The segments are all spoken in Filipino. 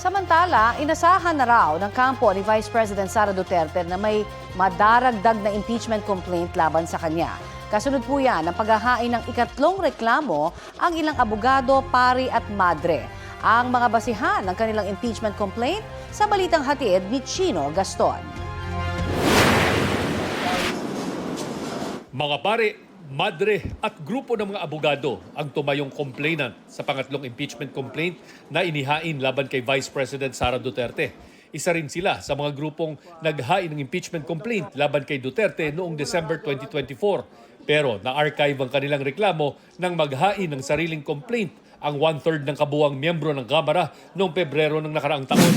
Samantala, inasahan na raw ng kampo ni Vice President Sara Duterte na may madaragdag na impeachment complaint laban sa kanya. Kasunod po yan ang paghahain ng ikatlong reklamo ang ilang abogado, pari at madre. Ang mga basihan ng kanilang impeachment complaint sa balitang hatid ni Chino Gaston. Mga pare, madre at grupo ng mga abogado ang tumayong complainant sa pangatlong impeachment complaint na inihain laban kay Vice President Sara Duterte. Isa rin sila sa mga grupong naghain ng impeachment complaint laban kay Duterte noong December 2024. Pero na-archive ang kanilang reklamo nang maghain ng sariling complaint ang 1/3 ng kabuuang miyembro ng Kamara noong Pebrero ng nakaraang taon.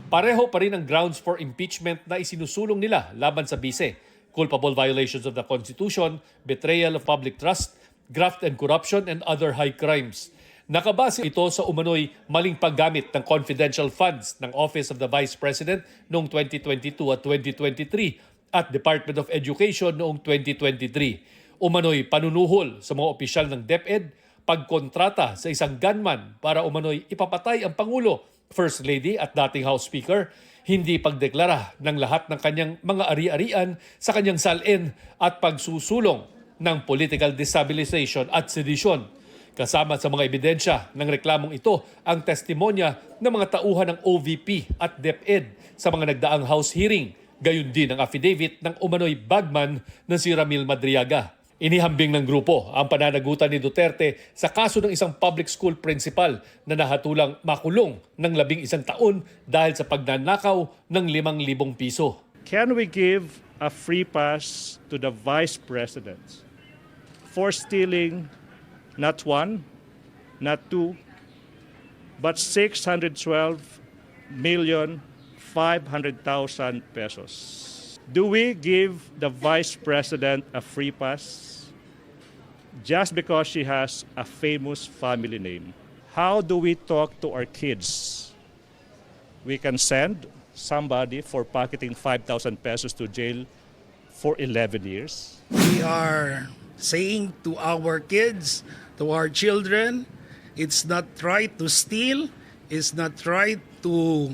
Pareho pa rin ang grounds for impeachment na isinusulong nila laban sa bise. Culpable violations of the Constitution, betrayal of public trust, graft and corruption, and other high crimes. Nakabase ito sa umano'y maling paggamit ng confidential funds ng Office of the Vice President noong 2022 at 2023 at Department of Education noong 2023. Umano'y panunuhol sa mga opisyal ng DepEd, pagkontrata sa isang gunman para umano'y ipapatay ang Pangulo, First Lady at dating House Speaker, hindi pagdeklara ng lahat ng kanyang mga ari-arian sa kanyang salin at pagsusulong ng political destabilization at sedisyon. Kasama sa mga ebidensya ng reklamong ito ang testimonya ng mga tauhan ng OVP at DepEd sa mga nagdaang House hearing, gayon din ang affidavit ng umano'y bagman na si Ramil Madriaga. Inihambing ng grupo ang pananagutan ni Duterte sa kaso ng isang public school principal na nahatulang makulong ng 11 taon dahil sa pagnanakaw ng 5,000 piso. Can we give a free pass to the Vice President for stealing not one, not two, but 612,500,000 pesos? Do we give the Vice President a free pass just because she has a famous family name? How do we talk to our kids? We can send somebody for pocketing 5,000 pesos to jail for 11 years. We are saying to our kids, to our children, it's not right to steal, it's not right to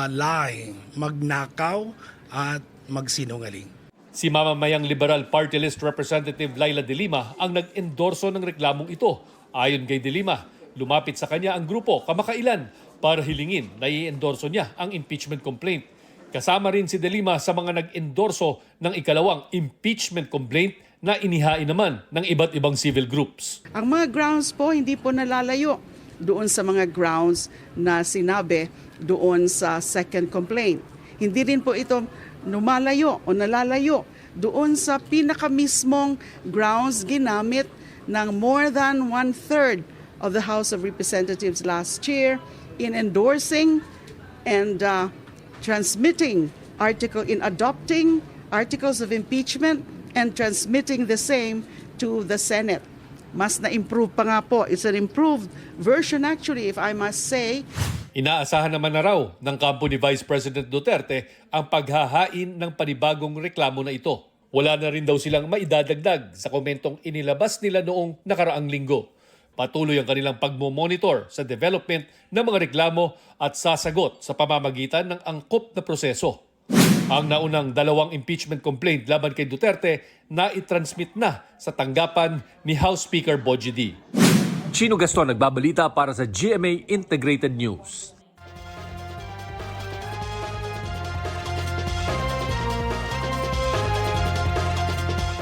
lie, magnakaw at magsinungaling. Si mamamayang Liberal Party List Representative Laila De Lima ang nag-endorso ng reklamong ito. Ayon kay De Lima, lumapit sa kanya ang grupo kamakailan para hilingin na i-endorso niya ang impeachment complaint. Kasama rin si De Lima sa mga nag-endorso ng ikalawang impeachment complaint na inihain naman ng iba't ibang civil groups. Ang mga grounds po hindi po nalalayo doon sa mga grounds na sinabi doon sa second complaint. Hindi rin po ito lumalayo o nalalayo doon sa pinakamismong grounds ginamit ng more than 1/3 of the House of Representatives last year in endorsing and adopting articles of impeachment and transmitting the same to the Senate. Mas na-improve pa nga po. It's an improved version actually, if I must say. Inaasahan naman na raw ng kampo ni Vice President Duterte ang paghahain ng panibagong reklamo na ito. Wala na rin daw silang maidadagdag sa komentong inilabas nila noong nakaraang linggo. Patuloy ang kanilang pagmomonitor sa development ng mga reklamo at sasagot sa pamamagitan ng angkop na proseso. Ang naunang 2 impeachment complaint laban kay Duterte na itransmit na sa tanggapan ni House Speaker Bogie D. Chino Gaston nagbabalita para sa GMA Integrated News.